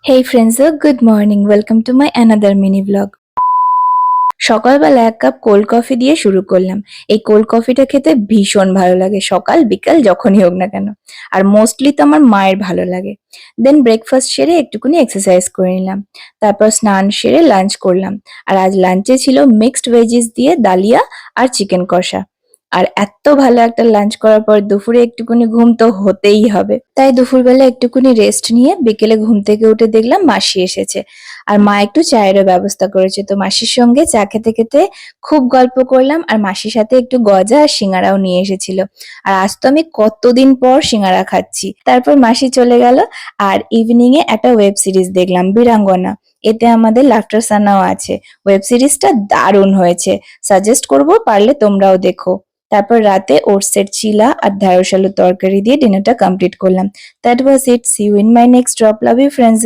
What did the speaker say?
Hey friends, good morning. Welcome to my another mini vlog. সকালবেলা এক cup cold coffee দিয়ে শুরু করলাম। এই কোল্ড কফিটা খেতে ভীষণ ভালো লাগে, সকাল বিকাল যখনই হোক না কেন। আর মোস্টলি তো আমার মায়ের ভালো লাগে। দেন ব্রেকফাস্ট সেরে একটুখানি এক্সারসাইজ করে নিলাম। তারপর স্নান সেরে লাঞ্চ করলাম। আর আজ লাঞ্চে ছিল মিক্সড ভেজিস দিয়ে ডালিয়া আর চিকেন কষা। আর এত ভালো একটা লাঞ্চ করার পর দুপুরে একটুখানি ঘুম তো হতেই হবে, তাই দুপুরবেলা একটুখানি রেস্ট নিয়ে বিকেলে ঘুম থেকে উঠে দেখলাম মাসি এসেছে। আর মা একটু চায়েরও ব্যবস্থা করেছে, তো মাসির সঙ্গে চা খেতে খেতে খুব গল্প করলাম। আর মাসির সাথে একটু গজা আর সিঙ্গারাও নিয়ে এসেছিল। আর আজ তো আমি কতদিন পর সিঙ্গারা খাচ্ছি। তারপর মাসি চলে গেল। আর ইভিনিং এ একটা ওয়েব সিরিজ দেখলাম, বীরাঙ্গনা। এতে আমাদের লাফটার সানাও আছে। ওয়েব সিরিজটা দারুণ হয়েছে, সাজেস্ট করবো, পারলে তোমরাও দেখো। তারপর রাতে ওটসের চিলা আর ঢ্যাঁড়স আলুর তরকারি দিয়ে ডিনারটা কমপ্লিট করলাম। That was it. See you in my next drop. Love you friends.